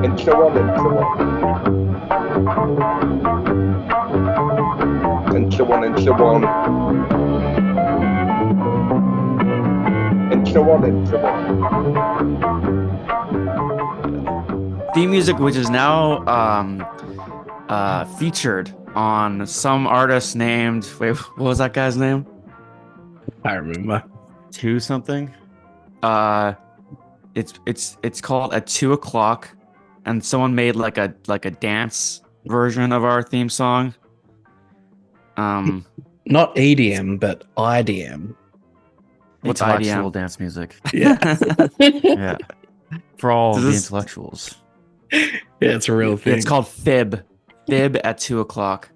Intro one, intro one. Intro one, intro one. Intro one, intro one. Theme music, which is now featured on some artist named, wait, what was that guy's name? I remember. Two something. It's called At 2 o'clock, and someone made like a dance version of our theme song. Not EDM, but IDM. What's Intellectual IDM? dance music. Yeah. Yeah. For all Does the this- intellectuals. Yeah, it's a real thing. It's called Fib. Fib at 2 o'clock.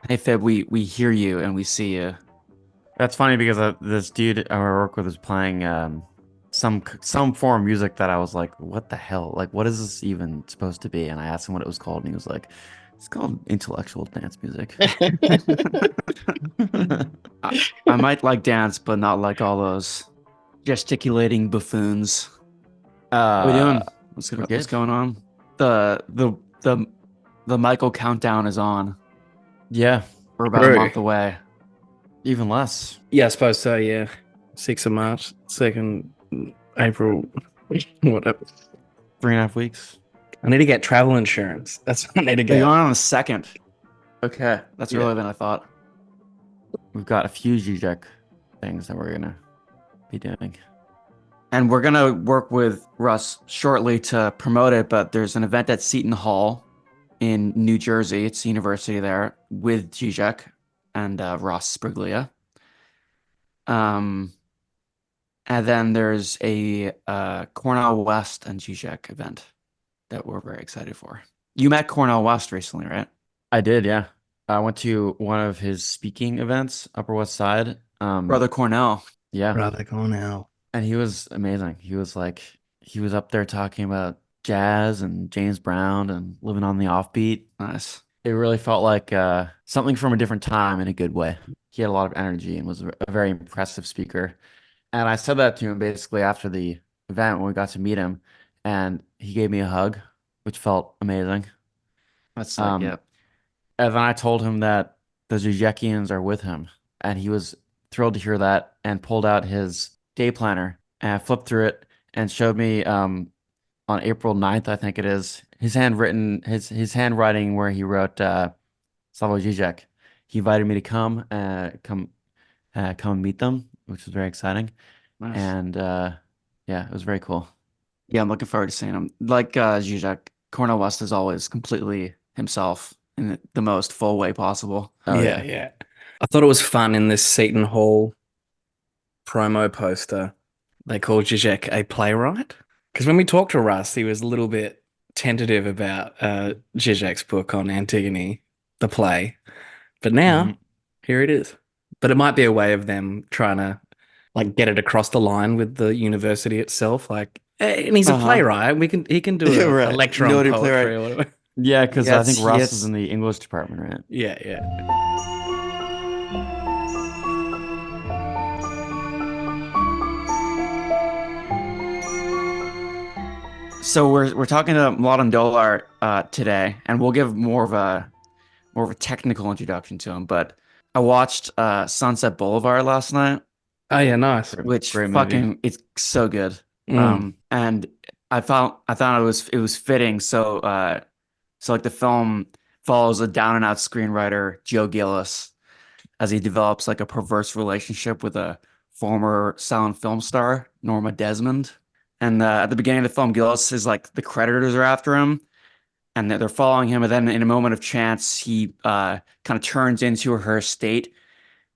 Hey Fib, we hear you and we see you. That's funny because this dude I work with was playing some form of music that I was like, what the hell? Like, what is this even supposed to be? And I asked him what it was called, and he was like, it's called intellectual dance music. I might like dance, but not like all those gesticulating buffoons. What are we doing? What's going on? The Michael countdown is on. Yeah, We're about a month away. even less. Yeah, I suppose so, yeah. 6th of March, 2nd April, whatever. 3.5 weeks. I need to get travel insurance. That's what I need to You're get. on the 2nd. Okay, that's Yeah. earlier than I thought. We've got a few Žižek things that we're gonna be doing. And we're gonna work with Russ shortly to promote it, but there's an event at Seton Hall in New Jersey. It's the university there with Žižek and Ross Spriglia. And then there's a Cornell West and Žižek event that we're very excited for. You met Cornell West recently, right? I did, yeah. I went to one of his speaking events, Upper West Side. Brother Cornell. Yeah. Brother Cornell. And he was amazing. He was up there talking about jazz and James Brown and living on the offbeat. Nice. It really felt like something from a different time in a good way. He had a lot of energy and was a very impressive speaker. And I said that to him basically after the event when we got to meet him, and he gave me a hug, which felt amazing. That's yeah. And then I told him that the Žižekians are with him, and he was thrilled to hear that and pulled out his day planner and flipped through it and showed me on April 9th, I think it is, his handwriting where he wrote Slavoj Žižek. He invited me to come meet them, which was very exciting. Nice. And yeah, it was very cool. Yeah, I'm looking forward to seeing him. Like Žižek, Cornell West is always completely himself in the most full way possible. Oh, yeah. I thought it was fun in this Seton Hall promo poster. They called Žižek a playwright. Because when we talked to Russ, he was a little bit tentative about Žižek's book on Antigone, the play. But now, here it is. But it might be a way of them trying to like get it across the line with the university itself. Like, hey, and he's a playwright. He can do a lecture on Noted poetry playwright. or whatever. Yeah, because Yeah, I think it's- Russ it's- is in the English department, right? Yeah. So we're talking to Mladen Dolar today, and we'll give more of a technical introduction to him. But I watched Sunset Boulevard last night, Oh, yeah, nice. which Great movie. fucking it's so good. Mm. And I thought it was fitting. So like the film follows a down and out screenwriter, Joe Gillis, as he develops like a perverse relationship with a former silent film star, Norma Desmond. And at the beginning of the film, Gillis is like the creditors are after him, and they're following him. And then in a moment of chance, he kind of turns into her estate,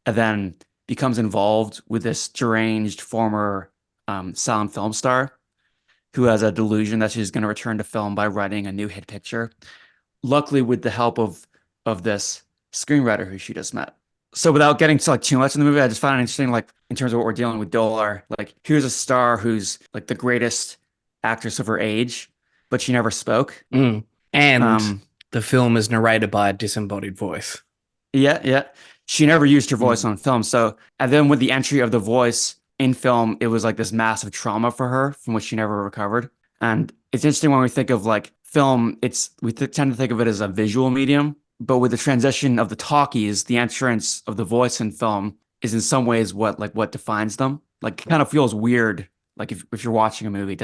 and then becomes involved with this deranged former silent film star who has a delusion that she's going to return to film by writing a new hit picture. Luckily, with the help of this screenwriter who she just met. So without getting to like too much in the movie, I just found it interesting, like in terms of what we're dealing with Dolar. Like here's a star who's like the greatest actress of her age, but she never spoke. Mm. And Um, the film is narrated by a disembodied voice. Yeah. She never used her voice on film. So, and then with the entry of the voice in film, it was like this massive trauma for her from which she never recovered. And it's interesting when we think of like film, tend to think of it as a visual medium, but with the transition of the talkies, the entrance of the voice in film is in some ways what defines them. Like it kind of feels weird. Like if you're watching a movie,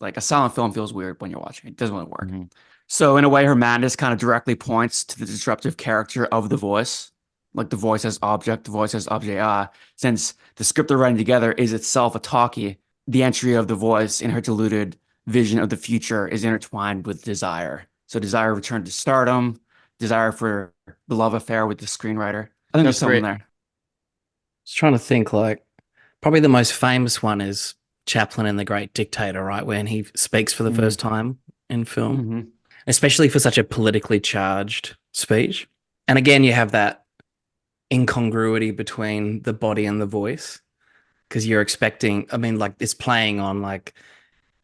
like a silent film feels weird when you're watching it. It doesn't really work. Mm-hmm. So in a way, her madness kind of directly points to the disruptive character of the voice, like the voice as object, the voice as objet. Since the script they're writing together is itself a talkie, the entry of the voice in her deluded vision of the future is intertwined with desire. So desire return to stardom, desire for the love affair with the screenwriter. I think there's something there. I was trying to think, like, probably the most famous one is Chaplin in The Great Dictator, right? When he speaks for the first time in film, especially for such a politically charged speech. And again, you have that incongruity between the body and the voice, because you're expecting, I mean, like it's playing on like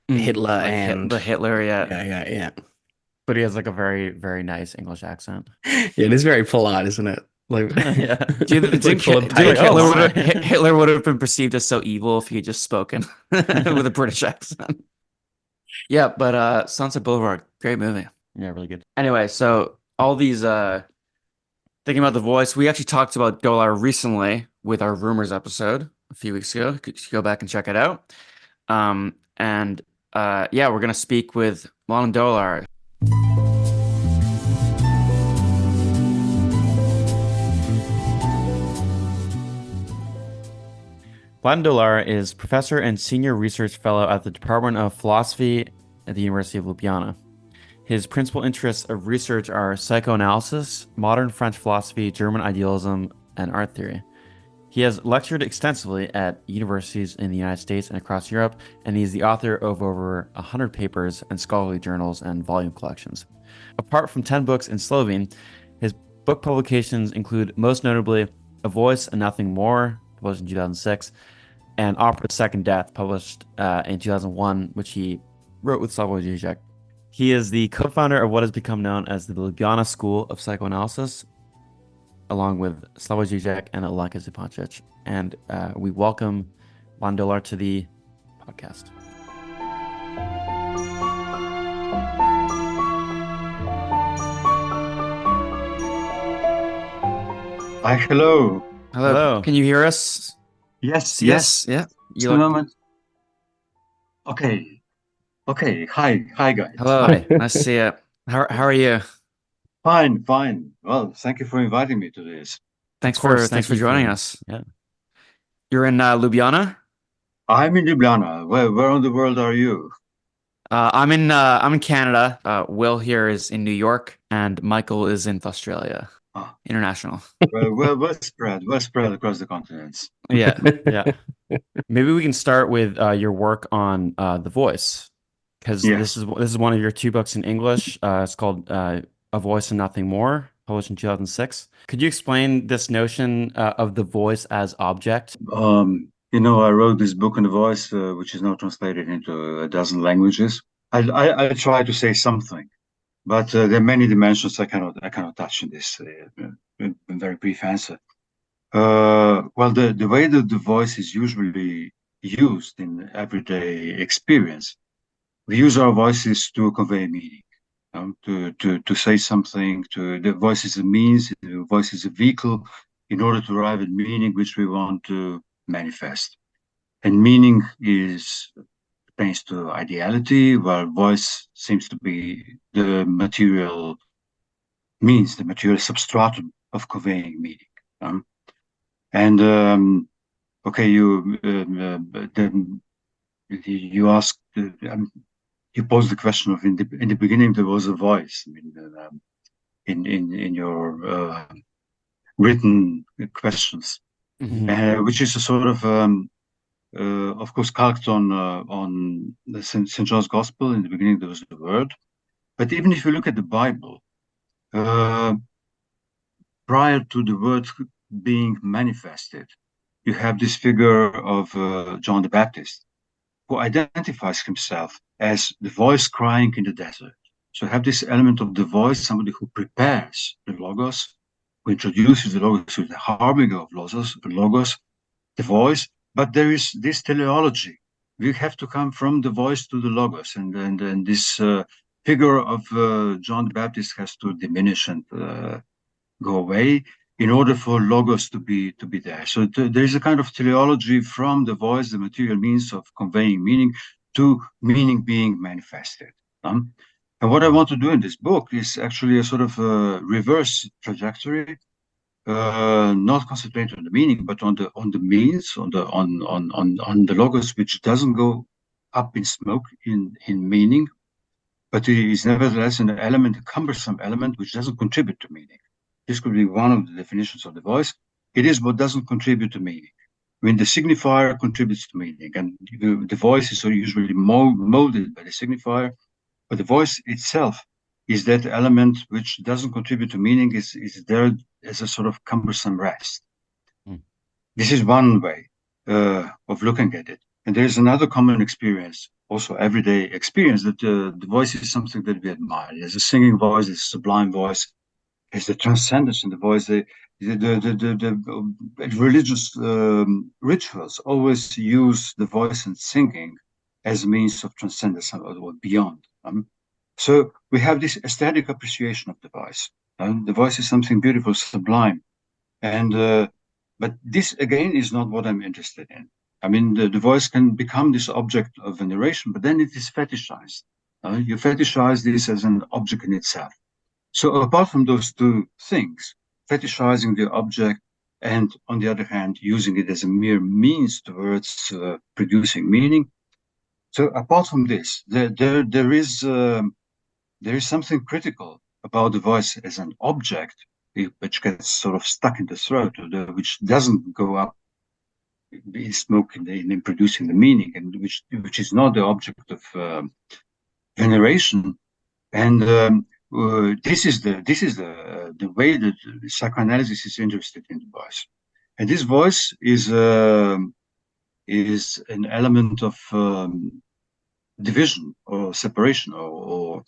Hitler like and the Hitler, yeah. But he has like a very, very nice English accent. Yeah, it is very polite, isn't it? Like, yeah. Do you think Hitler would have been perceived as so evil if he had just spoken with a British accent? Yeah, but Sunset Boulevard, great movie. Yeah, really good. Anyway, so all these thinking about the voice, we actually talked about Dolar recently with our rumors episode a few weeks ago. You could go back and check it out. We're gonna speak with Mladen Dolar. Mladen Dolar is professor and senior research fellow at the Department of Philosophy at the University of Ljubljana. His principal interests of research are psychoanalysis, modern French philosophy, German idealism, and art theory. He has lectured extensively at universities in the United States and across Europe, and he is the author of over 100 papers and scholarly journals and volume collections. Apart from 10 books in Slovene, his book publications include most notably A Voice and Nothing More, published in 2006, and Opera Second Death, published in 2001, which he wrote with Slavoj Žižek. He is the co-founder of what has become known as the Ljubljana School of Psychoanalysis, along with Slavoj Žižek and Alenka Zupančič. And we welcome Mladen Dolar to the podcast. Hi, hello. Hello. Can you hear us? Yes. Yeah. Just a moment. Okay. Hi, guys. Hello. Hi. Nice to see you. How are you? Fine. Well, thank you for inviting me to this. Thanks for joining us. Yeah. You're in Ljubljana? I'm in Ljubljana. Where in the world are you? I'm in Canada. Will here is in New York, and Michael is in Australia. International. Well spread across the continents. Yeah. Maybe we can start with your work on The Voice, because this is one of your 2 books in English. It's called A Voice and Nothing More, published in 2006. Could you explain this notion of the voice as object? I wrote this book on the voice, which is now translated into a dozen languages. I try to say something, but there are many dimensions I cannot touch in this very brief answer. The way that the voice is usually used in everyday experience, we use our voices to convey meaning, to say something. The voice is a means, the voice is a vehicle in order to arrive at meaning which we want to manifest. And meaning pertains to ideality, while voice seems to be the material means, the material substratum of conveying meaning. You asked, you posed the question of in the beginning there was a voice. I mean, in your written questions, which is a sort of course, calked on the St. John's Gospel. In the beginning there was the Word, but even if you look at the Bible, prior to the Word being manifested, you have this figure of John the Baptist, who identifies himself as the voice crying in the desert. So you have this element of the voice, somebody who prepares the Logos who introduces the logos with the harbinger of logos, the voice, but there is this teleology. We have to come from the voice to the logos, and this figure of John the Baptist has to diminish and go away in order for logos to be there. So there is a kind of teleology from the voice, the material means of conveying meaning, to meaning being manifested. And what I want to do in this book is actually a sort of reverse trajectory, not concentrated on the meaning, but on the means, on the logos, which doesn't go up in smoke in meaning, but it is nevertheless an element, a cumbersome element, which doesn't contribute to meaning. This could be one of the definitions of the voice. It is what doesn't contribute to meaning. I mean, the signifier contributes to meaning, and the voice is usually molded by the signifier, but the voice itself is that element which doesn't contribute to meaning, is there as a sort of cumbersome rest. This is one way of looking at it. And there is another common experience, also everyday experience, that the voice is something that we admire. There's a singing voice, there's a sublime voice, there's the transcendence in the voice. The religious rituals always use the voice and singing as a means of transcendence or beyond. So we have this aesthetic appreciation of the voice. The voice is something beautiful, sublime. And but this, again, is not what I'm interested in. I mean, the voice can become this object of veneration, but then it is fetishized. You fetishize this as an object in itself. So apart from those two things, fetishizing the object and, on the other hand, using it as a mere means towards producing meaning. So apart from this, there is something critical about the voice as an object, which gets sort of stuck in the throat, or which doesn't go up in smoke in producing the meaning, and which is not the object of veneration. And this is the way that psychoanalysis is interested in the voice, and this voice is an element of division or separation, or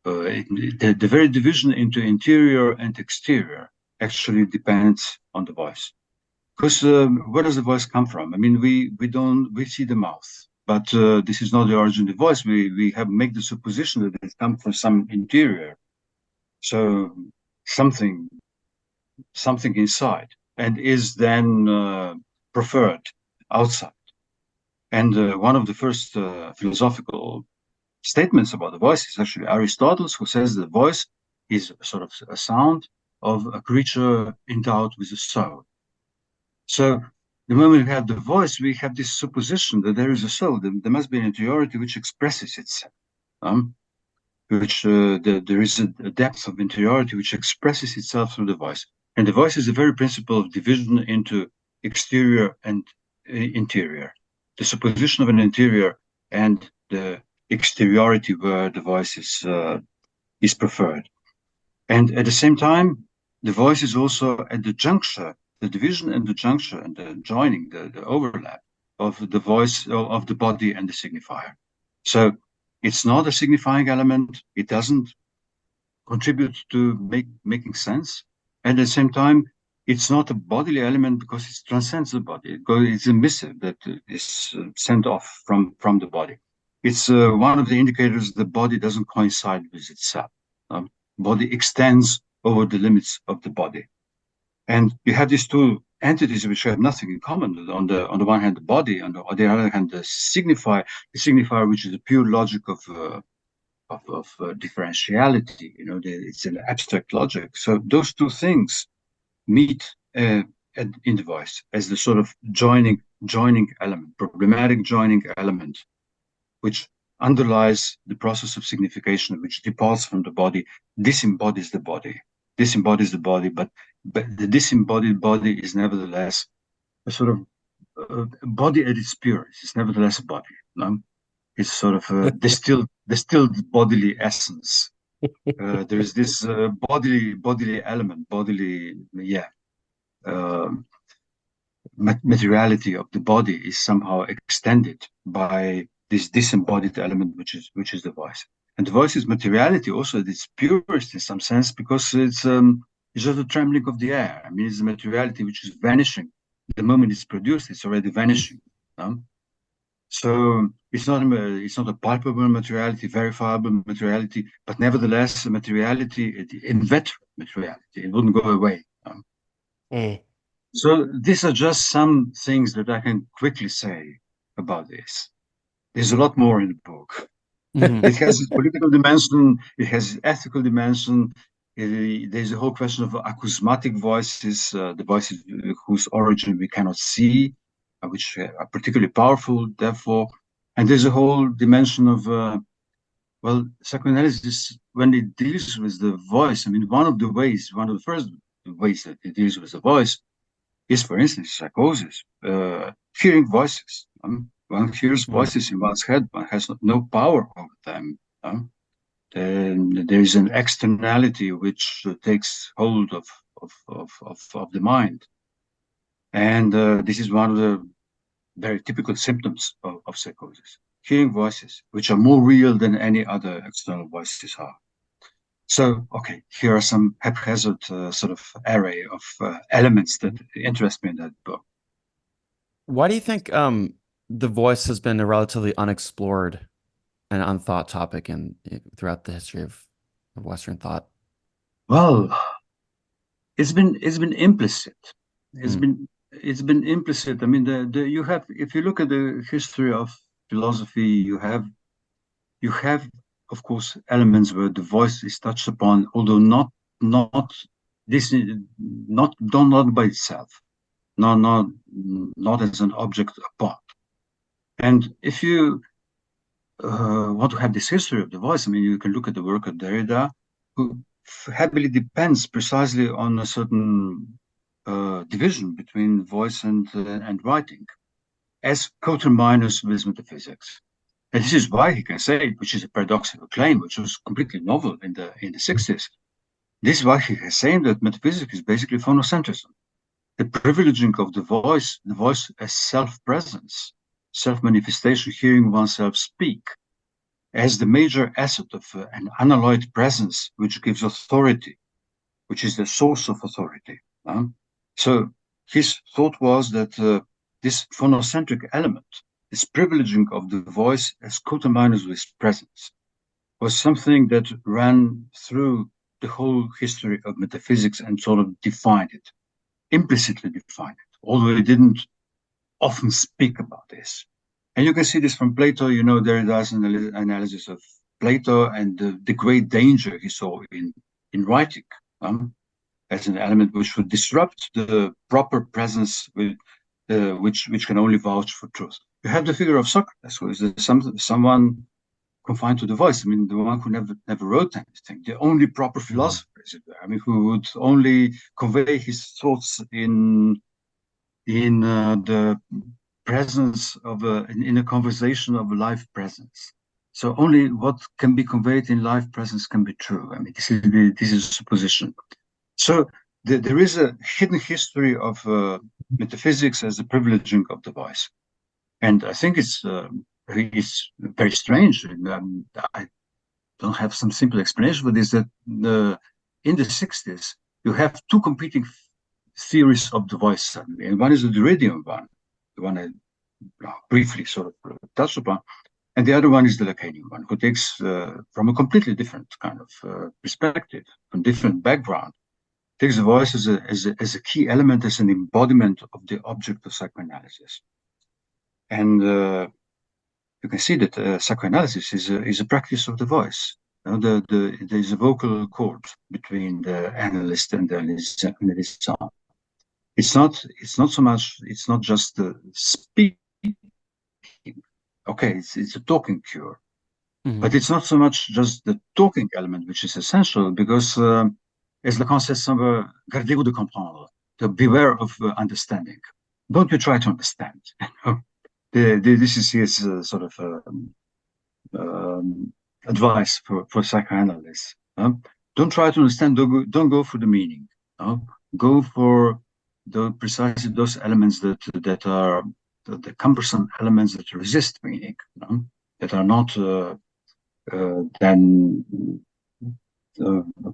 the very division into interior and exterior actually depends on the voice. Because where does the voice come from? I mean, we see the mouth, but this is not the origin of the voice. We make the supposition that it comes from some interior. So something inside, and is then preferred outside. And one of the first philosophical statements about the voice is actually Aristotle, who says the voice is sort of a sound of a creature endowed with a soul. So the moment we have the voice, we have this supposition that there is a soul. There must be an interiority which expresses itself. There is a depth of interiority which expresses itself through the voice. And the voice is the very principle of division into exterior and interior. The supposition of an interior and the exteriority where the voice is preferred. And at the same time, the voice is also at the juncture, the division and the juncture and the joining, the overlap of the voice, of the body and the signifier. So it's not a signifying element. It doesn't contribute to making sense. And at the same time, it's not a bodily element because it transcends the body. It's a missive that is sent off from the body. It's one of the indicators the body doesn't coincide with itself. Body extends over the limits of the body. And you have these two entities which have nothing in common. On the one hand, the body, on the other hand, the signifier, which is the pure logic of differentiality. It's an abstract logic. So those two things meet in the voice as the sort of joining element, problematic joining element, which underlies the process of signification, which departs from the body, disembodies the body. Disembodies the body, but the disembodied body is nevertheless a sort of body at its purest. It's nevertheless a body. It's sort of a distilled bodily essence. There is this bodily element, materiality of the body is somehow extended by this disembodied element, which is the voice. And the voice is materiality also at its purest in some sense, because it's It's just a trembling of the air. I mean, it's a materiality which is vanishing. The moment it's produced, it's already vanishing. So it's not a palpable materiality, verifiable materiality, but nevertheless a materiality, inveterate materiality. It wouldn't go away. So these are just some things that I can quickly say about this. There's a lot more in the book. It has its political dimension, it has its ethical dimension. There's a whole question of acousmatic voices, the voices whose origin we cannot see, which are particularly powerful, therefore. And there's a whole dimension of, well, psychoanalysis, when it deals with the voice, I mean, one of the first ways that it deals with the voice is, for instance, psychosis, hearing voices. One hears voices in one's head, one has no power over them. And there is an externality which takes hold of the mind. And this is one of the very typical symptoms of psychosis. Hearing voices, which are more real than any other external voices are. So, okay, here are some haphazard sort of array of elements that interest me in that book. Why do you think the voice has been a relatively unexplored and unthought topic throughout the history of Western thought? Well, it's been implicit. It's been implicit. I mean, you have, if you look at the history of philosophy, you have, of course, elements where the voice is touched upon, although not by itself, not as an object apart. And if you want to have this history of the voice, I mean, you can look at the work of Derrida, who heavily depends precisely on a certain division between voice and writing, as coterminous with metaphysics. And this is why he can say, which is a paradoxical claim, which was completely novel in the 60s. This is why he has said that metaphysics is basically phonocentrism, the privileging of the voice as self-presence, self-manifestation, hearing oneself speak, as the major asset of an unalloyed presence, which gives authority, which is the source of authority. So his thought was that this phonocentric element, this privileging of the voice as coterminous with presence, was something that ran through the whole history of metaphysics and sort of defined it, implicitly defined it, although he didn't often speak about this. And you can see this from Plato. You know, Derrida's analysis of Plato and the great danger he saw in writing as an element which would disrupt the proper presence which can only vouch for truth. You have the figure of Socrates, who is someone confined to the voice. I mean, the one who never wrote anything, the only proper philosopher, is it there? I mean, who would only convey his thoughts in the presence of in a conversation of a live presence. So only what can be conveyed in live presence can be true. I mean, this is a supposition. So there is a hidden history of metaphysics as a privileging of the voice, and I think it's very strange. I don't have some simple explanation for this. That in the 60s you have two competing theories of the voice suddenly, and one is the Derridian one, the one I briefly sort of touched upon, and the other one is the Lacanian one, who takes from a completely different kind of perspective, from different background, takes the voice as a key element, as an embodiment of the object of psychoanalysis. And you can see that psychoanalysis is a practice of the voice. There's a vocal cord between the analyst and the analysant. It's not so much. It's not just the speaking. Okay, it's a talking cure, but it's not so much just the talking element which is essential, because as Lacan says somewhere, gardez-vous de comprendre, to beware of understanding. Don't you try to understand. This is his sort of advice for psychoanalysts. Don't try to understand. Don't go for the meaning. Go for precisely those elements that are the cumbersome elements that resist meaning, that are not then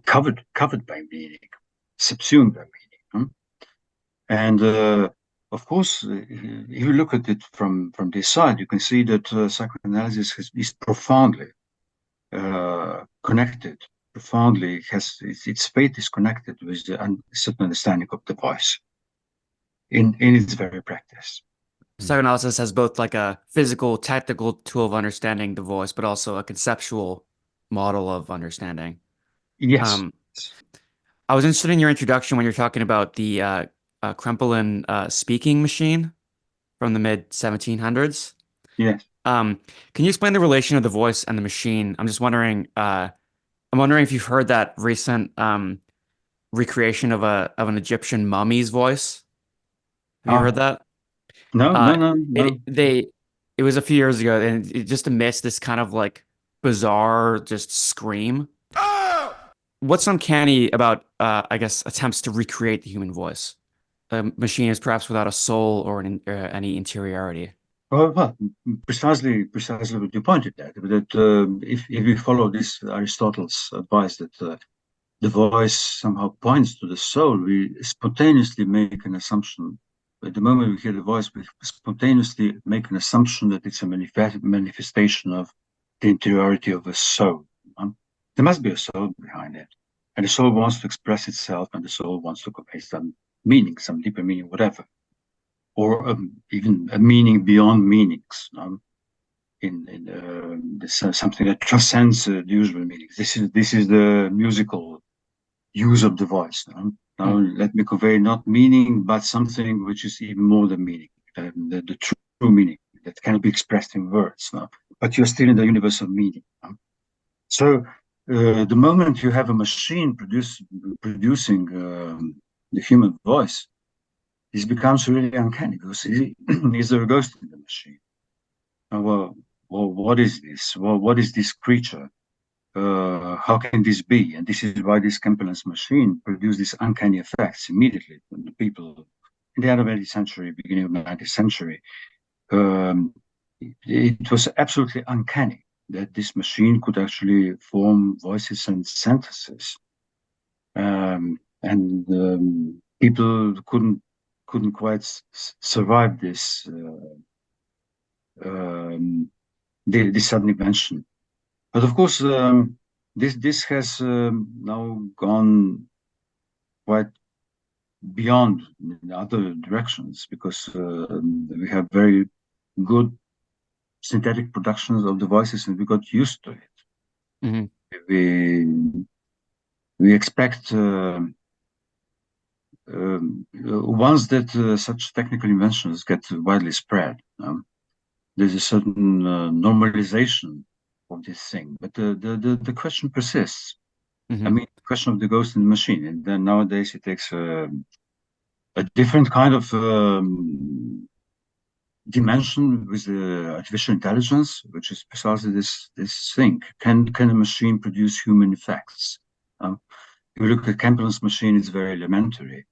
covered by meaning. subsume their meaning. And of course, if you look at it from this side, you can see that psychoanalysis is profoundly connected. Profoundly has its fate is connected with the certain understanding of the voice in its very practice. Psychoanalysis has both like a physical, technical tool of understanding the voice, but also a conceptual model of understanding. Yes. I was interested in your introduction when you're talking about the Krempelin speaking machine from the mid 1700s. Yes. Can you explain the relation of the voice and the machine? I'm just wondering. I'm wondering if you've heard that recent recreation of an Egyptian mummy's voice. Have you heard that? No. It was a few years ago, and it just emits this kind of like bizarre just scream. What's uncanny about I guess attempts to recreate the human voice? The machine is perhaps without a soul or any interiority. Well, precisely what you pointed at. That if we follow this Aristotle's advice that the voice somehow points to the soul, we spontaneously make an assumption. At the moment we hear the voice, we spontaneously make an assumption that it's a manifestation of the interiority of a soul. There must be a soul behind it, and the soul wants to express itself, and the soul wants to convey some meaning, some deeper meaning, whatever. Or even a meaning beyond meanings, something that transcends the usual meanings. This is the musical use of the voice. Now let me convey not meaning, but something which is even more than meaning, the true meaning that cannot be expressed in words. But you're still in the universe of meaning. So the moment you have a machine producing the human voice, this becomes really uncanny because is there a ghost in the machine? Well, what is this? Well, what is this creature? How can this be? And this is why this Krempelin's machine produced these uncanny effects immediately when the people in the end of the 18th century, beginning of the 19th century. It was absolutely uncanny that this machine could actually form voices and sentences. People couldn't quite survive this this sudden invention. But of course, this has now gone quite beyond in other directions because we have very good synthetic productions of the voices, and we got used to it. Mm-hmm. We expect. Once that such technical inventions get widely spread, there's a certain normalization of this thing. But the question persists. Mm-hmm. I mean, the question of the ghost in the machine. And then nowadays it takes a different kind of dimension with the artificial intelligence, which is precisely this thing. Can a machine produce human effects? If you look at Krempelin's machine, it's very elementary.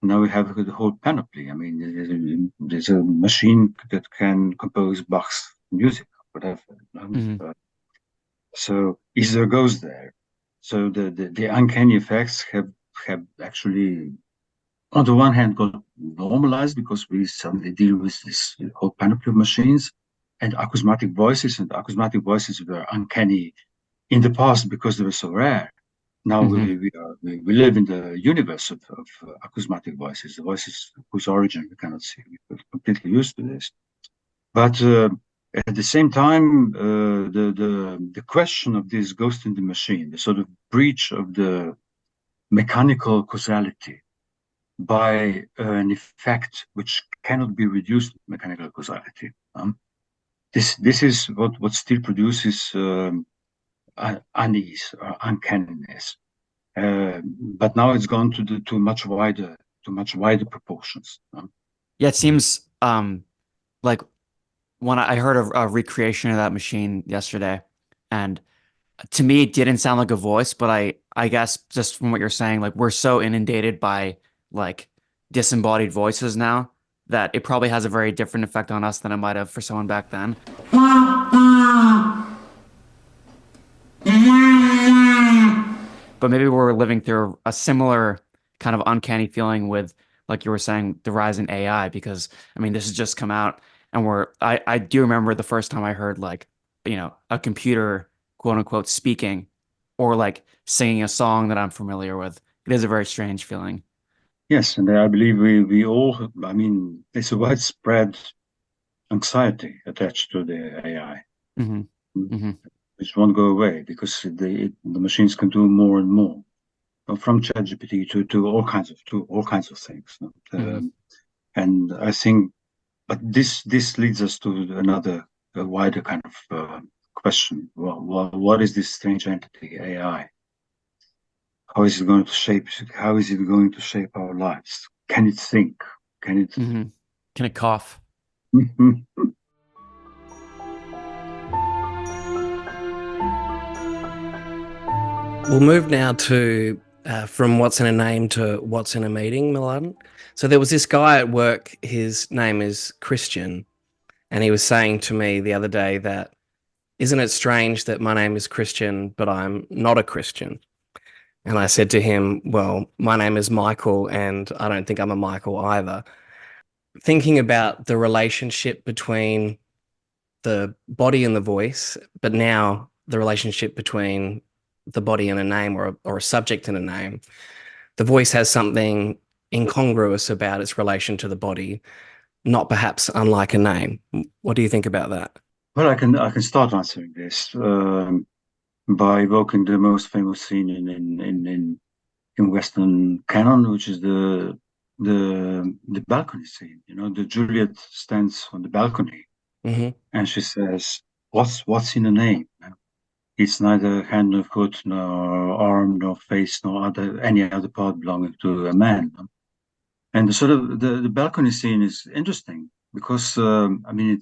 Now we have the whole panoply. I mean, there's a machine that can compose Bach's music, whatever. Mm-hmm. So is there a ghost there? So the uncanny effects have actually, on the one hand, got normalized because we suddenly deal with this whole panoply of machines and acousmatic voices, and acousmatic voices were uncanny in the past because they were so rare. Now we live in the universe of acousmatic voices, the voices whose origin we cannot see. We're completely used to this. But at the same time, the question of this ghost in the machine, the sort of breach of the mechanical causality by an effect which cannot be reduced to mechanical causality. This is what still produces unease or uncanniness, but now it's gone to much wider proportions. Yeah, it seems like when I heard a recreation of that machine yesterday, and to me it didn't sound like a voice, but I guess just from what you're saying, like we're so inundated by like disembodied voices now that it probably has a very different effect on us than it might have for someone back then. But maybe we're living through a similar kind of uncanny feeling with, like you were saying, the rise in AI, because I mean, this has just come out, and I do remember the first time I heard, like, a computer, quote unquote, speaking or like singing a song that I'm familiar with. It is a very strange feeling. Yes, and I believe we all, I mean, it's a widespread anxiety attached to the AI, Hmm. Hmm. which won't go away because the machines can do more and more, from ChatGPT to all kinds of things. And I think, but this leads us to another wider kind of question. Well, what is this strange entity, AI? How is it going to shape? How is it going to shape our lives? Can it think? Can it? Can it cough? We'll move now to from what's in a name to what's in a meeting, Mladen. So there was this guy at work, his name is Christian, and he was saying to me the other day that, isn't it strange that my name is Christian, but I'm not a Christian? And I said to him, well, my name is Michael, and I don't think I'm a Michael either. Thinking about the relationship between the body and the voice, but now the relationship between the body and a name, or a subject and a name. The voice has something incongruous about its relation to the body, not perhaps unlike a name. What do you think about that? Well, I can start answering this by evoking the most famous scene in Western canon, which is the balcony scene. The Juliet stands on the balcony, and she says, "What's in a name? It's neither hand nor foot, nor arm, nor face, nor any other part belonging to a man." And the balcony scene is interesting because I mean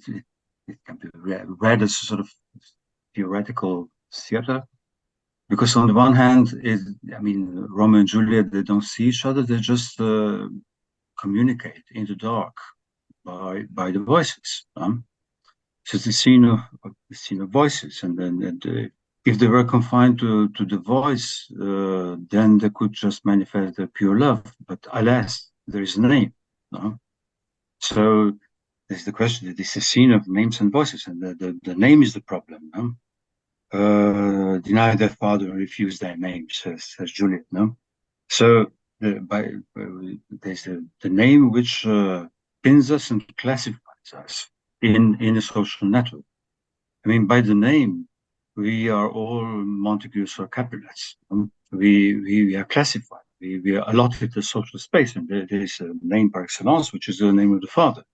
it can be read as a sort of theoretical theater, because on the one hand, I mean, Romeo and Juliet, they don't see each other; they just communicate in the dark by the voices. So it's the scene of voices, and then if they were confined to the voice, then they could just manifest their pure love. But alas, there is a name. So there's the question that it's a scene of names and voices, and the name is the problem. Deny their father and refuse their name, says Juliet. So there's the name which pins us and classifies us in a social network. I mean, by the name, we are all Montagues or Capulets. We are classified. We are allotted a social space, and there is a name par excellence, which is the name of the father.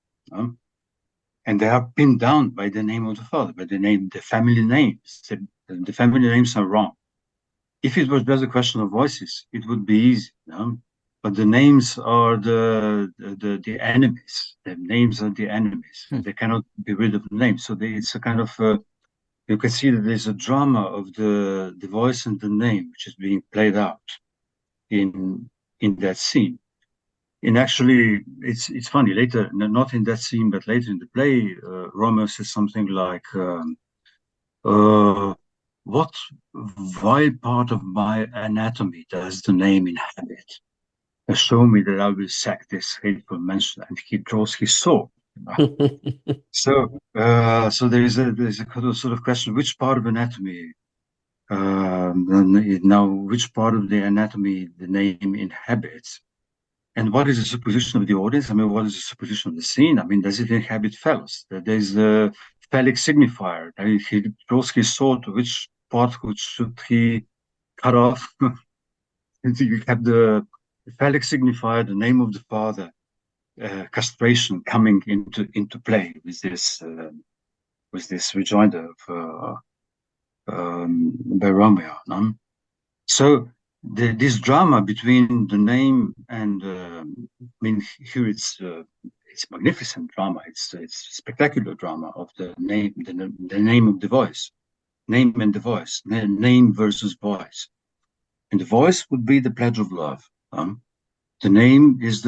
And they are pinned down by the name of the father, by the family names. The family names are wrong. If it was just a question of voices, it would be easy. But the names are the enemies. The names are the enemies. They cannot be rid of the names. So it's a kind of you can see that there's a drama of the voice and the name, which is being played out in that scene. And actually, it's funny. Later, not in that scene, but later in the play, Romeo says something like, "What vile part of my anatomy does the name inhabit? Show me that I will sack this hateful monster." And he draws his sword. So there is a sort of question: which part of anatomy? Now, which part of the anatomy the name inhabits? And what is the supposition of the audience? I mean, what is the supposition of the scene? I mean, does it inhabit phallus? There's a phallic signifier. He draws his sword. Which part should he cut off? You have the phallic signifier, the name of the father, castration coming into play with this rejoinder by Romeo. No? So this drama between the name and I mean, here it's magnificent drama. It's spectacular drama of the name, the name of the voice, name and the voice, name versus voice, and the voice would be the pledge of love. The name is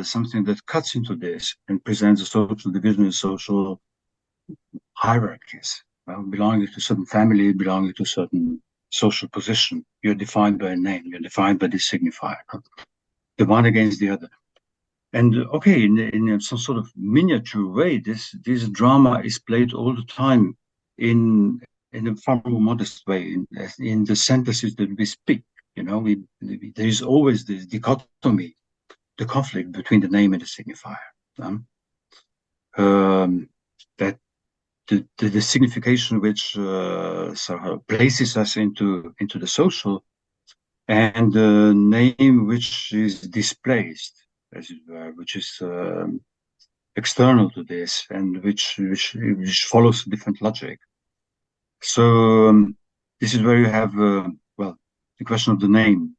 something that cuts into this and presents a social division and social hierarchies. Belonging to a certain family, belonging to a certain social position. You're defined by a name. You're defined by this signifier. the one against the other. And okay, in some sort of miniature way, this drama is played all the time in a far more modest way in the sentences that we speak. There is always this dichotomy, the conflict between the name and the signifier. That the signification which somehow places us into the social, and the name which is displaced, as it were, which is external to this, and which follows a different logic. So this is where you have the question of the name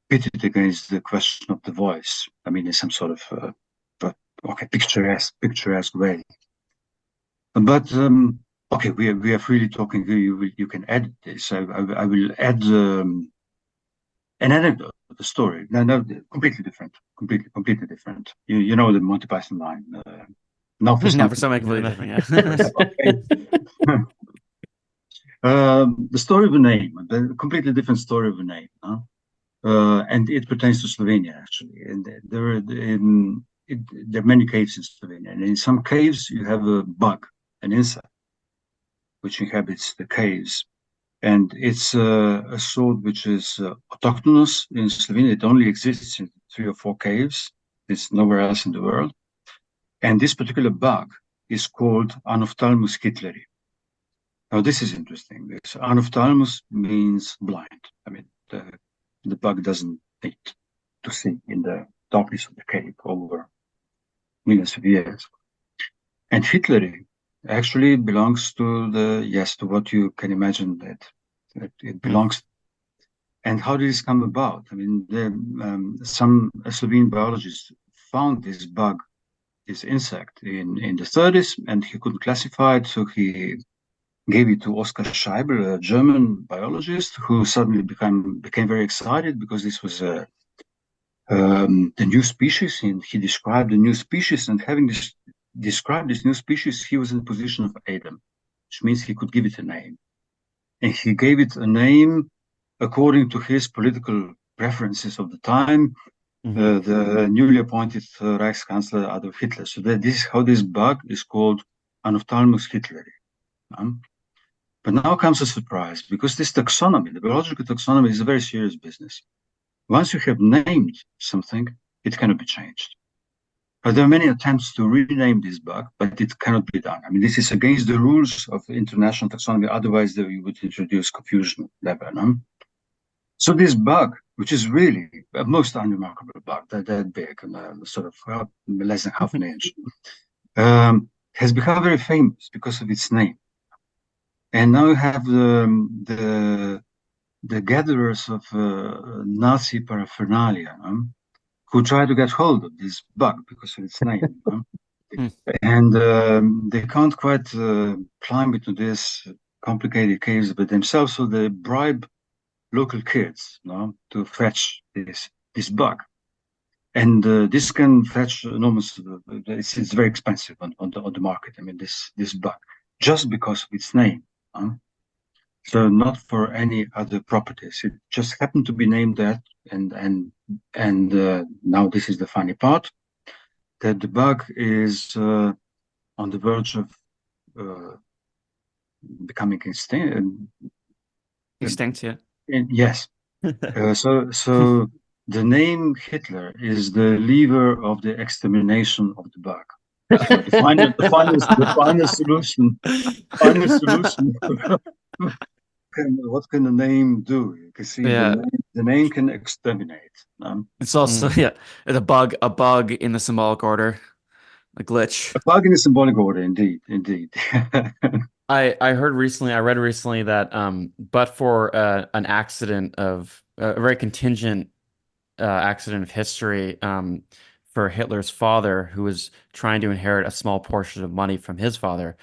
pitted against the question of the voice. I mean, in some sort of picturesque way. But okay, we are freely talking. You can edit this. I will add an anecdote, a story. No, completely different. Completely different. You know the Monty Python line. Now for Never something completely different. Yeah. The story of a name, a completely different story of a name, and it pertains to Slovenia actually. And there are many caves in Slovenia, and in some caves you have a bug, an insect, which inhabits the caves, and it's a sort which is autochthonous in Slovenia. It only exists in 3 or 4 caves. It's nowhere else in the world. And this particular bug is called Anophthalmus hitleri. Now, this is interesting. This Anophthalmus means blind. I mean, the bug doesn't need to see in the darkness of the cave over millions of years. And hitleri actually belongs to to what you can imagine that it belongs. And how did this come about? I mean, some Slovene biologists found this bug, this insect, in the 30s, and he couldn't classify it, so he gave it to Oskar Scheibel, a German biologist, who suddenly became very excited because this was the new species, and he described the new species, and having described this new species, he was in the position of Adam, which means he could give it a name. And he gave it a name according to his political preferences of the time, the newly appointed Reichskanzler Adolf Hitler. So this is how this bug is called Anophthalmus hitleri. But now comes a surprise, because this taxonomy, the biological taxonomy, is a very serious business. Once you have named something, it cannot be changed. There are many attempts to rename this bug, but it cannot be done. I mean, this is against the rules of international taxonomy. Otherwise, you would introduce confusion. So this bug, which is really a most unremarkable bug, that big, sort of less than half an inch, has become very famous because of its name. And now you have the gatherers of Nazi paraphernalia who try to get hold of this bug because of its name. And they can't quite climb into this complicated caves by themselves, so they bribe local kids to fetch this bug. And this can fetch enormous, it's very expensive on the market. I mean, this bug, just because of its name. So not for any other properties. It just happened to be named that, and now this is the funny part, that the bug is on the verge of becoming extinct. Extinct, yeah. Yes. So the name Hitler is the lever of the extermination of the bug. So the final solution. What can the name do? You can see the name can exterminate. It's also a bug in the symbolic order, a glitch. A bug in the symbolic order, indeed. I read recently that but for an accident of a very contingent accident of history, for Hitler's father, who was trying to inherit a small portion of money from his father,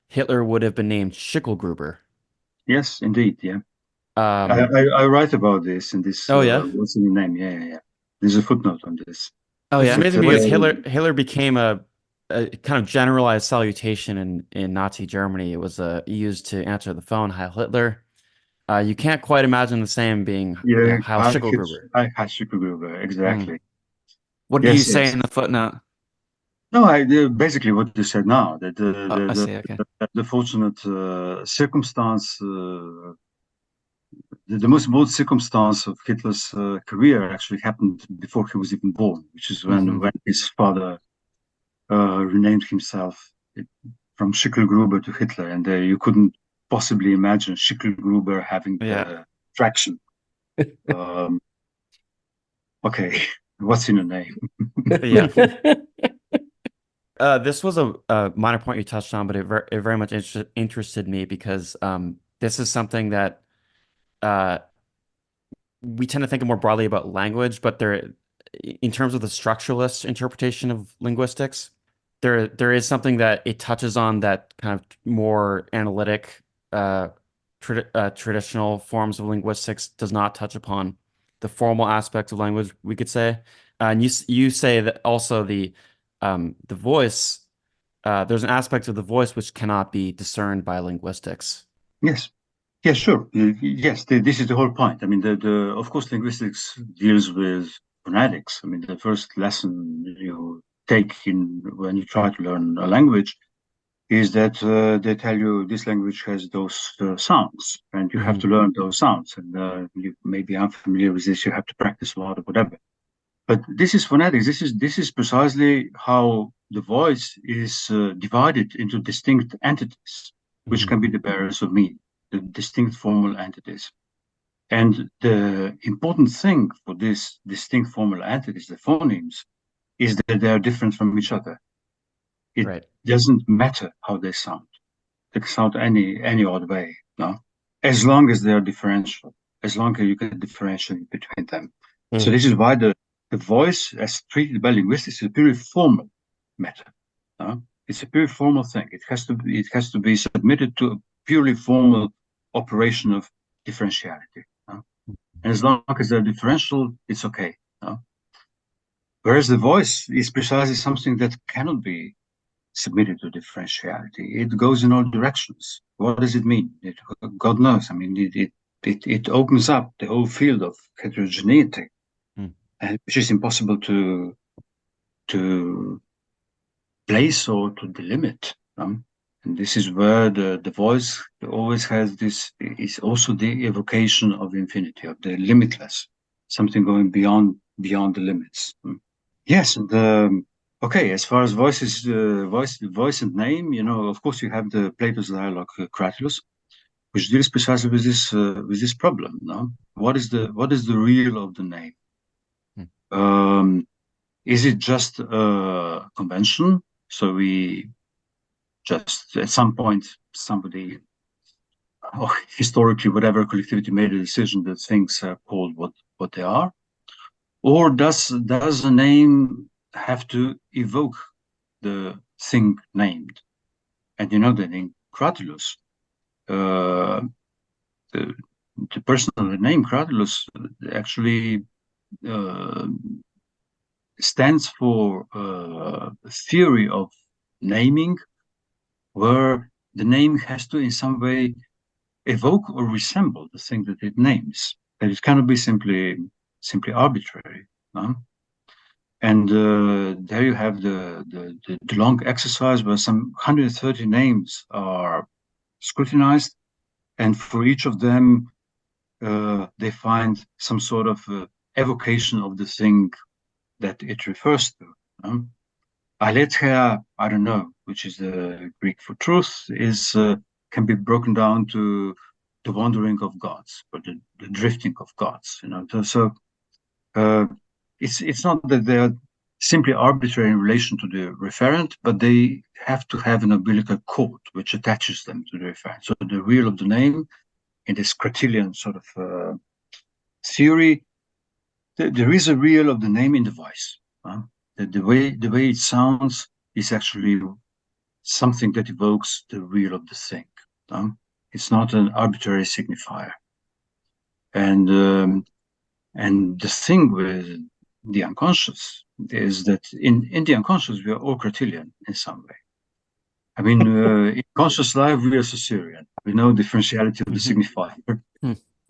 Hitler would have been named Schicklgruber. Yes, indeed. Yeah. I write about this in this. Oh yeah. What's the name? Yeah. There's a footnote on this. Oh yeah. It's amazing because Hitler became a kind of generalized salutation in Nazi Germany. It was used to answer the phone, "Heil Hitler," You can't quite imagine the same being Heil Schicklgruber. Heil Schicklgruber, exactly. What do you say in the footnote? No, basically what you said now, that I see, okay. the fortunate circumstance, the most important circumstance of Hitler's career actually happened before he was even born, which is when his father renamed himself from Schicklgruber to Hitler, and you couldn't possibly imagine Schicklgruber having the traction. Okay, what's in a name? This was a minor point you touched on, but it very much interested me because this is something that we tend to think more broadly about language, but in terms of the structuralist interpretation of linguistics, there is something that it touches on that kind of more analytic, traditional forms of linguistics does not touch upon. The formal aspects of language, we could say, and you say that also the voice, there's an aspect of the voice which cannot be discerned by linguistics. Yes, sure. Yes, this is the whole point. I mean, of course, linguistics deals with phonetics. I mean, the first lesson you take when you try to learn a language is that they tell you this language has those sounds, and you have to learn those sounds. And you maybe unfamiliar with this, you have to practice a lot or whatever. But this is phonetics. This is precisely how the voice is divided into distinct entities, which can be the bearers of meaning, the distinct formal entities. And the important thing for these distinct formal entities, the phonemes, is that they are different from each other. It doesn't matter how they sound. They can sound any odd way, no? As long as they are differential, as long as you can differentiate between them. So this is why the voice, as treated by linguistics, is a purely formal matter. It's a purely formal thing. It has to be submitted to a purely formal operation of differentiality. And as long as they're differential, it's okay. Whereas the voice is precisely something that cannot be submitted to differentiality. It goes in all directions. What does it mean? God knows. I mean, it opens up the whole field of heterogeneity, which is impossible to place or to delimit. And this is where the voice always has this, is also the evocation of infinity, of the limitless, something going beyond the limits. Yes, and okay, as far as voice and name, of course you have the Plato's dialogue Cratylus, which deals precisely with this problem. No? What is the real of the name? Is it just a convention? So we just at some point somebody, or historically whatever collectivity made a decision that things are called what they are, or does a name have to evoke the thing named? And the name Cratylus, the personal name Cratylus actually stands for a theory of naming where the name has to in some way evoke or resemble the thing that it names. That it cannot be simply arbitrary. And there you have the long exercise where some 130 names are scrutinized, and for each of them they find some sort of evocation of the thing that it refers to. Aletheia, I don't know, which is the Greek for truth, is can be broken down to the wandering of gods, or the drifting of gods. So it's not that they are simply arbitrary in relation to the referent, but they have to have an umbilical cord which attaches them to the referent. So the real of the name, in this Cratylian sort of theory, there is a real of the name in the voice. The way it sounds is actually something that evokes the real of the thing. It's not an arbitrary signifier. And the thing with the unconscious is that in the unconscious we are all Cratylian in some way. I mean, in conscious life, we are Saussurian. We know differentiality of the signifier.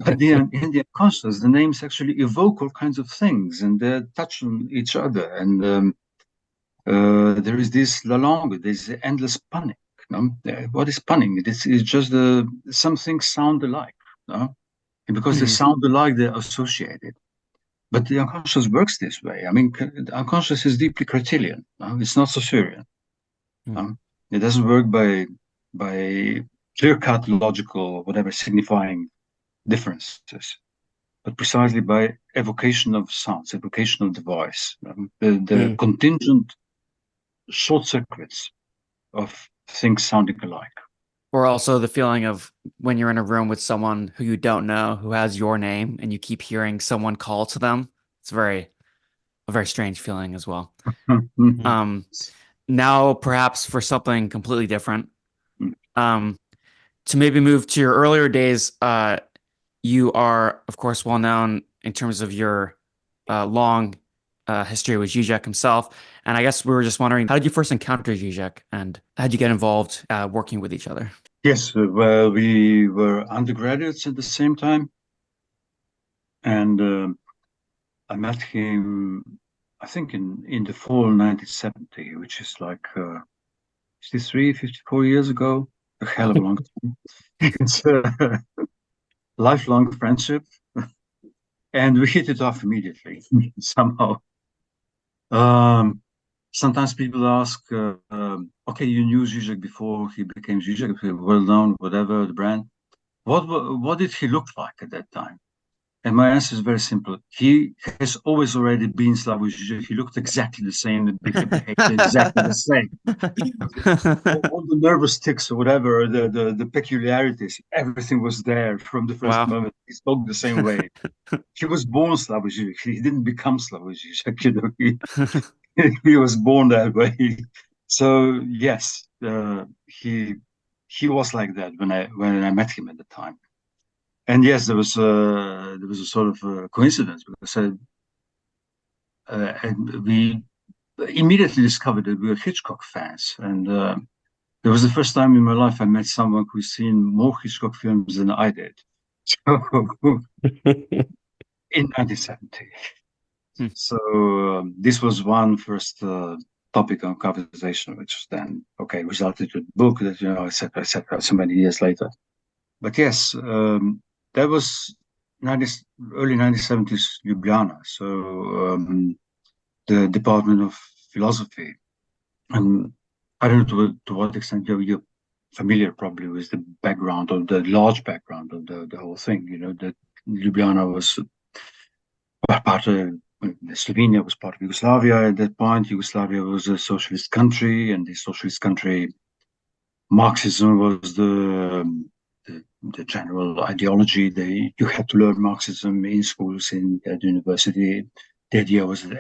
But in the unconscious, the names actually evoke all kinds of things, and they touch on each other. And there is this la langue, there's endless punning. No? What is punning? It's just some things sound alike. No? And because they sound alike, they're associated. But the unconscious works this way. I mean, the unconscious is deeply Cartesian. No? It's not Saussurian. It doesn't work by clear-cut logical, whatever, signifying differences, but precisely by evocation of sounds, evocation of the voice, the contingent short circuits of things sounding alike. Or also the feeling of when you're in a room with someone who you don't know, who has your name, and you keep hearing someone call to them. It's a very strange feeling as well. Now, perhaps for something completely different, to maybe move to your earlier days, you are, of course, well known in terms of your long history with Žižek himself. And I guess we were just wondering, how did you first encounter Žižek, and how did you get involved working with each other? Yes, well, we were undergraduates at the same time. And I met him, I think, in the fall 1970, which is like 54 years ago, a hell of a long time. It's a lifelong friendship. And we hit it off immediately, somehow. Sometimes people ask, okay, you knew Žižek before he became Žižek, well known, whatever, the brand. What did he look like at that time? And my answer is very simple. He has always already been Slavoj Žižek. He looked exactly the same and behaved exactly the same. all the nervous tics or whatever, the peculiarities, everything was there from the first moment. He spoke the same way. He was born Slavoj Žižek. He didn't become Slavoj Žižek. You know, he was born that way. So yes, he was like that when I met him at the time. And yes, there was a sort of coincidence, because and we immediately discovered that we were Hitchcock fans. And it was the first time in my life I met someone who's seen more Hitchcock films than I did. So in 1970. So this was one first topic on conversation, which then resulted in a book that, you know, etc., so many years later. But yes, that was early 1970s Ljubljana, so the Department of Philosophy. And I don't know to what extent you're familiar probably with the background, or the large background of the whole thing. You know, that Ljubljana was part of, Slovenia was part of Yugoslavia at that point. Yugoslavia was a socialist country, and the socialist country, Marxism was the general ideology. You had to learn Marxism in schools, at university. The idea was that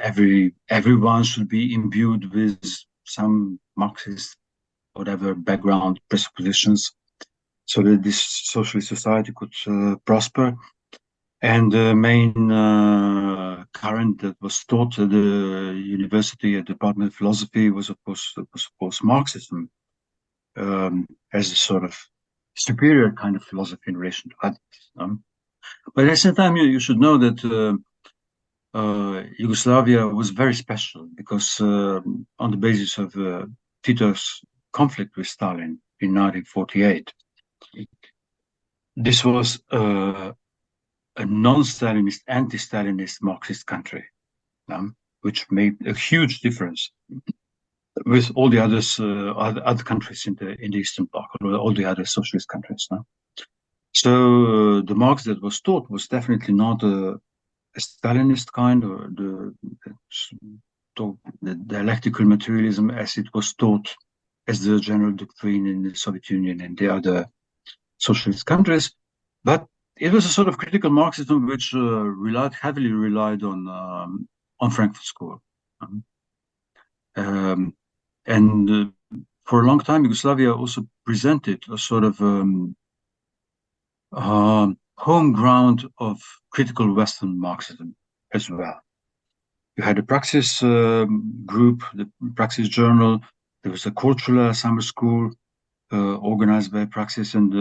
everyone should be imbued with some Marxist, whatever background, presuppositions, so that this socialist society could prosper. And the main current that was taught at the university, at the Department of Philosophy, was of course Marxism, as a sort of superior kind of philosophy in relation to others. But at the same time, you should know that Yugoslavia was very special, because on the basis of Tito's conflict with Stalin in 1948, this was a non-Stalinist, anti-Stalinist Marxist country, which made a huge difference with all the other countries in the Eastern Bloc, or all the other socialist countries. So the Marx that was taught was definitely not a Stalinist kind, or the dialectical materialism as it was taught as the general doctrine in the Soviet Union and the other socialist countries, but it was a sort of critical Marxism which heavily relied on Frankfurt School. And for a long time, Yugoslavia also presented a sort of home ground of critical Western Marxism as well. You had a Praxis group, the Praxis Journal, there was a Korčula summer school organized by Praxis, and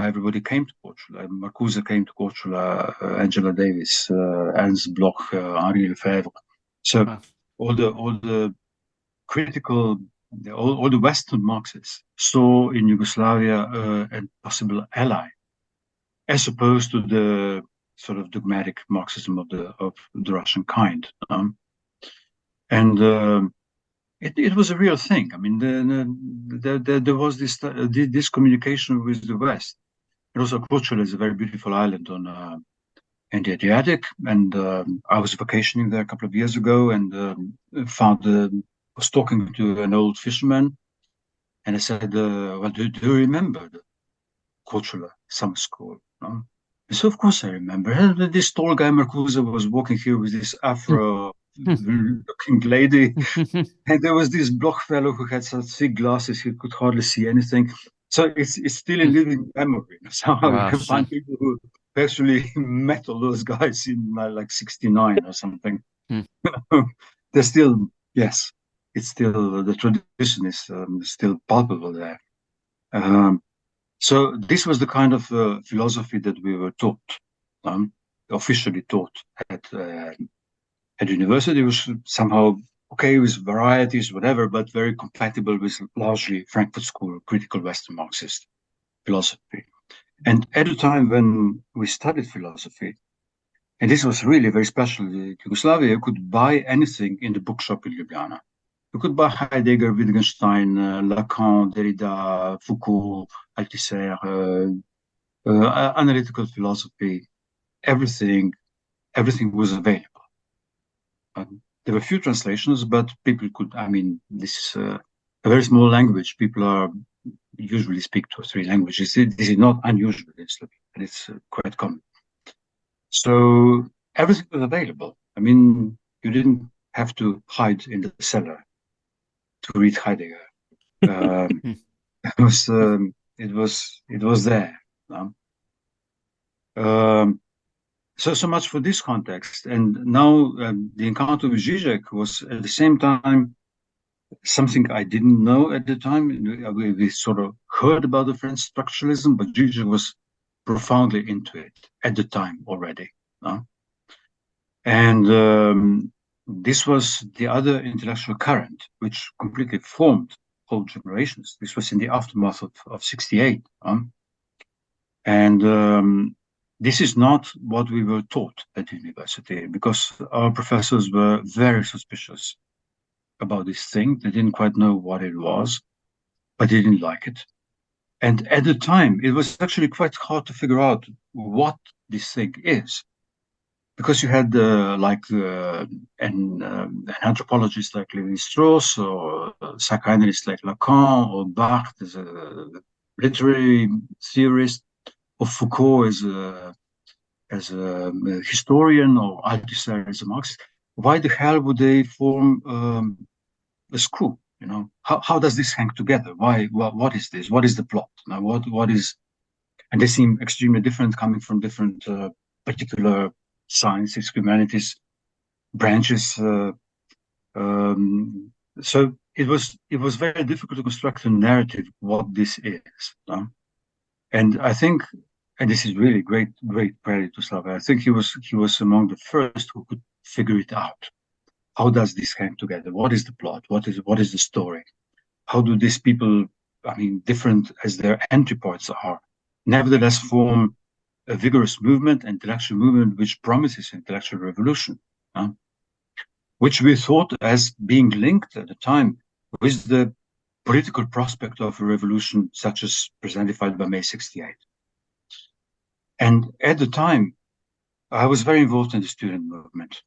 everybody came to Korčula. Marcuse came to Korčula, Angela Davis, Ernst Bloch, Henri Lefebvre. So all the critical, all the Western Marxists saw in Yugoslavia a possible ally, as opposed to the sort of dogmatic Marxism of the Russian kind. It was a real thing. I mean, there was this communication with the West. And also, Korčula is a very beautiful island in the Adriatic, and I was vacationing there a couple of years ago, and was talking to an old fisherman, and I said, "Well, do you remember the Korčula summer school?" No? So of course I remember. And this tall guy Marcuse was walking here with this Afro-looking lady, and there was this Bloch fellow who had such thick glasses he could hardly see anything. So it's still in living memory. Somehow you can find people who actually met all those guys in like 69 or something. They're still, yes, it's still, the tradition is still palpable there. So this was the kind of philosophy that we were taught, officially taught at university. It was somehow okay with varieties, whatever, but very compatible with largely Frankfurt School critical Western Marxist philosophy. And at the time when we studied philosophy, and this was really very special in Yugoslavia, you could buy anything in the bookshop in Ljubljana. You could buy Heidegger, Wittgenstein, Lacan, Derrida, Foucault, Althusser, analytical philosophy, everything was available. There were few translations, but people could, I mean, this is a very small language. People usually speak 2 or 3 languages. This is not unusual in Slovenia, and it's quite common. So everything was available. I mean, you didn't have to hide in the cellar to read Heidegger. It was there. So much for this context. And now the encounter with Žižek was at the same time something I didn't know at the time. We sort of heard about the French structuralism, but Žižek was profoundly into it at the time already. And this was the other intellectual current, which completely formed whole generations. This was in the aftermath of 68. And this is not what we were taught at university, because our professors were very suspicious about this thing. They didn't quite know what it was, but they didn't like it. And at the time, it was actually quite hard to figure out what this thing is, because you had an anthropologist like Lévi-Strauss, or a psychoanalyst like Lacan, or Barthes as a literary theorist, or Foucault as a historian, or Althusser as a Marxist. Why the hell would they form a school? You know, how does this hang together? What is this? What is the plot? Now, what is? And they seem extremely different, coming from different particular sciences, humanities branches. So it was very difficult to construct a narrative what this is. And I think, and this is really great credit to Slavoj, I think he was among the first who could figure it out. How does this hang together? What is the plot? What is the story? How do these people, I mean, different as their entry points are, nevertheless form a vigorous movement, intellectual movement, which promises intellectual revolution, which we thought as being linked at the time with the political prospect of a revolution such as presentified by May 68. And at the time, I was very involved in the student movement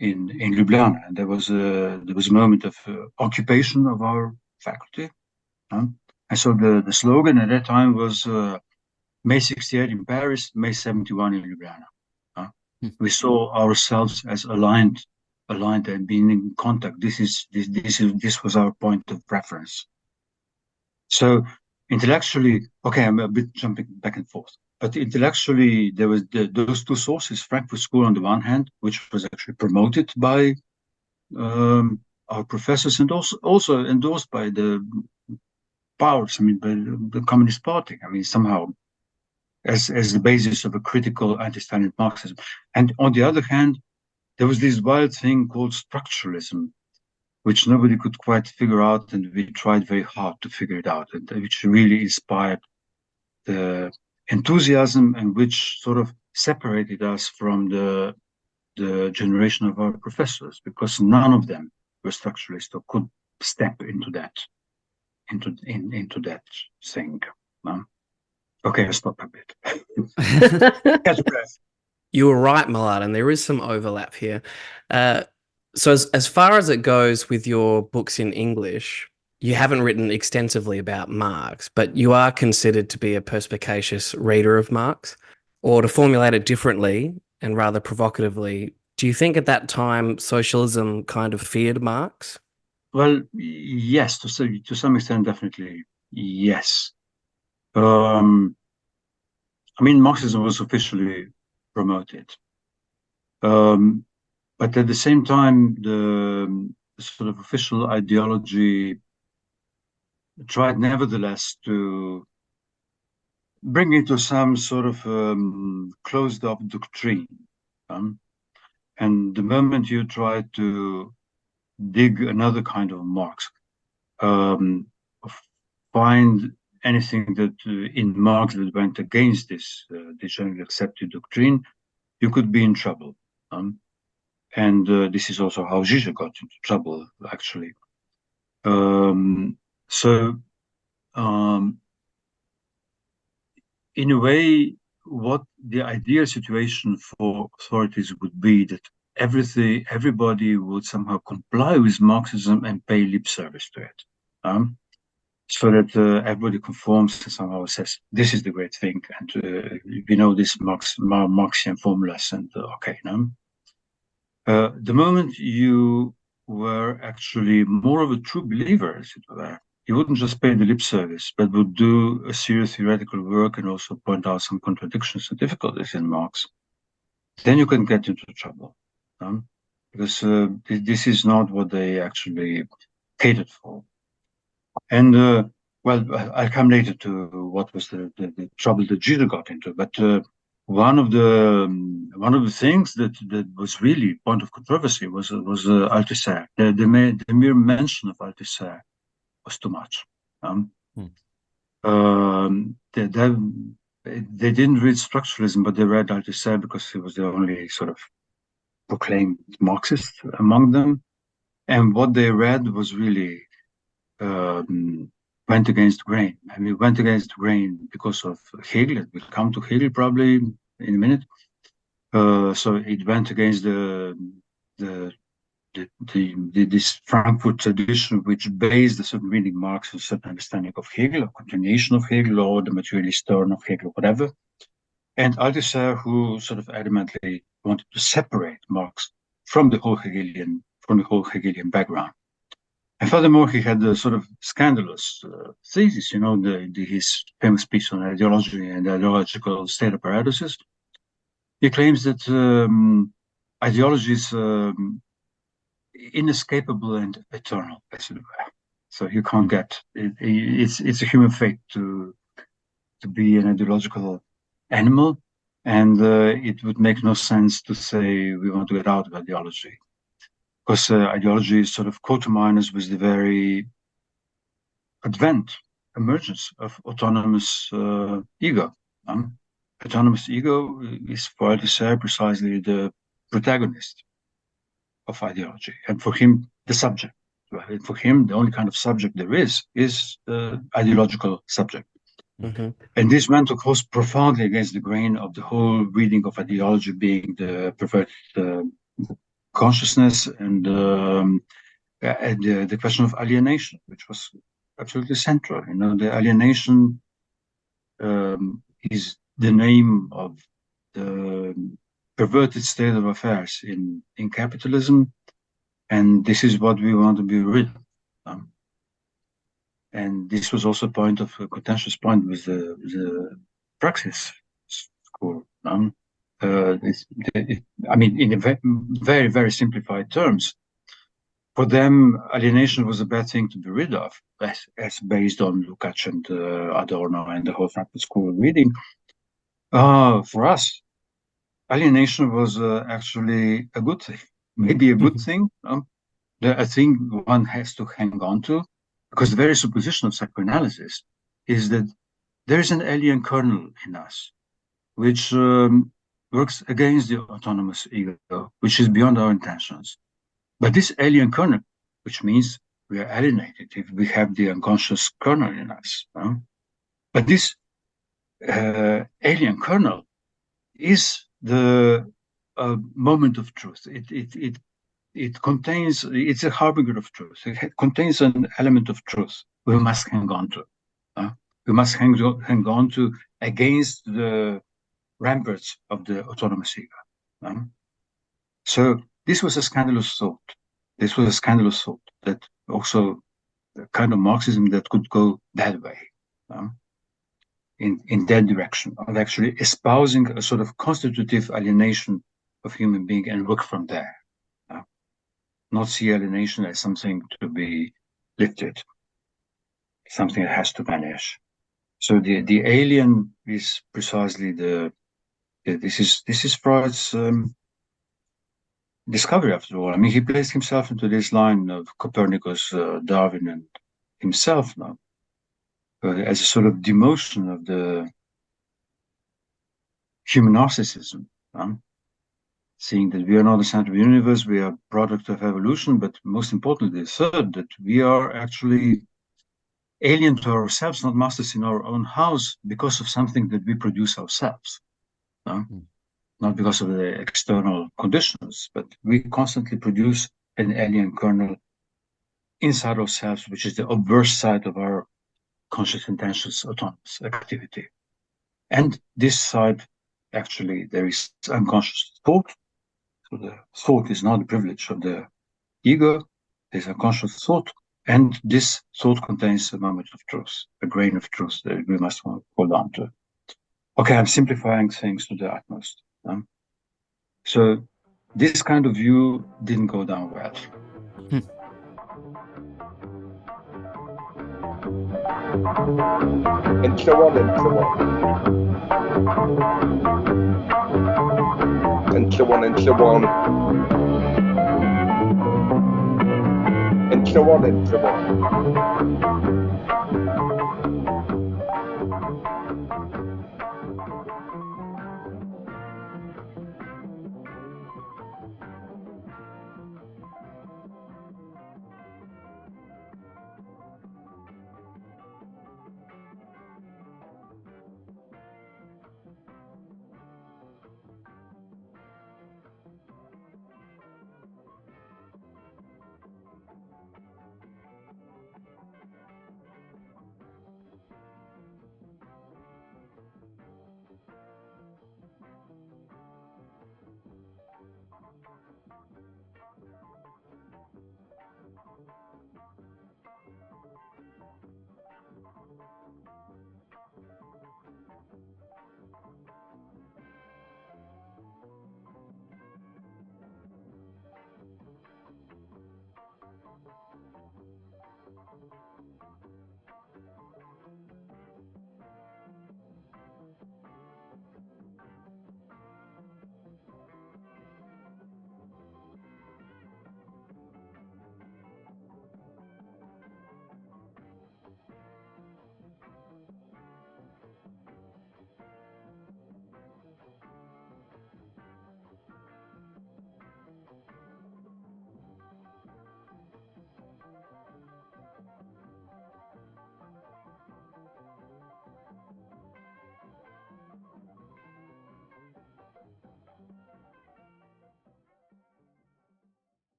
in Ljubljana, and there was a moment of occupation of our faculty. And so the slogan at that time was May 68 in Paris, May 71 in Ljubljana. We saw ourselves as aligned and being in contact. This was our point of reference. So intellectually, okay, I'm a bit jumping back and forth, but intellectually there was those 2 sources: Frankfurt School on the one hand, which was actually promoted by our professors, and also endorsed by the powers, I mean, by the Communist Party, I mean, somehow, as the basis of a critical anti-Stalin Marxism. And on the other hand, there was this wild thing called structuralism, which nobody could quite figure out, and we tried very hard to figure it out, and which really inspired the enthusiasm and which sort of separated us from the generation of our professors, because none of them were structuralists or could step into that thing. Okay, I'll stop a bit. Catch a breath. You were right, Mladen. There is some overlap here. So as far as it goes with your books in English, you haven't written extensively about Marx, but you are considered to be a perspicacious reader of Marx. Or to formulate it differently and rather provocatively, do you think at that time socialism kind of feared Marx? Well, yes, to some extent, definitely, yes. I mean, Marxism was officially promoted. But at the same time, the sort of official ideology tried nevertheless to bring it to some sort of closed-up doctrine. And the moment you try to dig another kind of Marx, find anything that in Marx that went against this generally accepted doctrine, you could be in trouble. And this is also how Žižek got into trouble, actually. In a way, what the ideal situation for authorities would be that everybody would somehow comply with Marxism and pay lip service to it, so that everybody conforms and somehow says, this is the great thing, and we know this Marxian formulas, and okay. The moment you were actually more of a true believer, as it were, you wouldn't just pay the lip service, but would do a serious theoretical work and also point out some contradictions and difficulties in Marx, then you can get into trouble. Because this is not what they actually catered for. And well, I'll come later to what was the trouble that Žižek got into. But one of the things that was really point of controversy was Althusser. The mere mention of Althusser was too much. They didn't read structuralism, but they read Althusser because he was the only sort of proclaimed Marxist among them. And what they read was really went against grain. I mean, went against grain because of Hegel. We'll come to Hegel probably in a minute. So it went against this Frankfurt tradition, which based a certain reading Marx on a certain understanding of Hegel, or continuation of Hegel, or the materialist turn of Hegel, whatever. And Althusser, who sort of adamantly wanted to separate Marx from the whole Hegelian background. And furthermore, he had a sort of scandalous thesis, his famous piece on ideology and ideological state apparatuses. He claims that ideology is inescapable and eternal, as it were. So you can't get it. It's a human fate to be an ideological animal, and it would make no sense to say we want to get out of ideology, because ideology is sort of coterminous with the very emergence of autonomous ego. Autonomous ego is for Althusser precisely the protagonist of ideology, and for him the subject. Right? For him, the only kind of subject there is the ideological subject. Mm-hmm. And this went, of course, profoundly against the grain of the whole reading of ideology being the perverted consciousness and the question of alienation, which was absolutely central. The alienation is the name of the perverted state of affairs in capitalism, and this is what we want to be rid of. And this was also a contentious point with the praxis school. I mean, in a very, very simplified terms, For them, alienation was a bad thing to be rid of, as based on Lukács and Adorno and the whole Frankfurt School of reading. For us, alienation was actually a good thing, maybe a good thing, a thing one has to hang on to, because the very supposition of psychoanalysis is that there is an alien kernel in us, which works against the autonomous ego, which is beyond our intentions. But this alien kernel, which means we are alienated if we have the unconscious kernel in us. But this alien kernel is the moment of truth. It contains, it's a harbinger of truth. It contains an element of truth we must hang on to. We must hang on to against the ramparts of the autonomous ego. So this was a scandalous thought. This was a scandalous thought that also the kind of Marxism that could go that way, in that direction, of actually espousing a sort of constitutive alienation of human being and work from there. Not see alienation as something to be lifted, something that has to vanish. So the alien is precisely this is Freud's discovery, after all. I mean, he placed himself into this line of Copernicus, Darwin, and himself now, as a sort of demotion of the human narcissism, seeing that we are not the center of the universe, we are a product of evolution, but most importantly, the third, that we are actually alien to ourselves, not masters in our own house, because of something that we produce ourselves. Not because of the external conditions, but we constantly produce an alien kernel inside ourselves, which is the obverse side of our conscious intentions, autonomous activity. And this side, actually, there is unconscious thought. So the thought is not the privilege of the ego, there's unconscious thought, and this thought contains a moment of truth, a grain of truth that we must hold on to. Okay, I'm simplifying things to the utmost. So this kind of view didn't go down well. And so on and so on. And so on and so on. And so on and so on.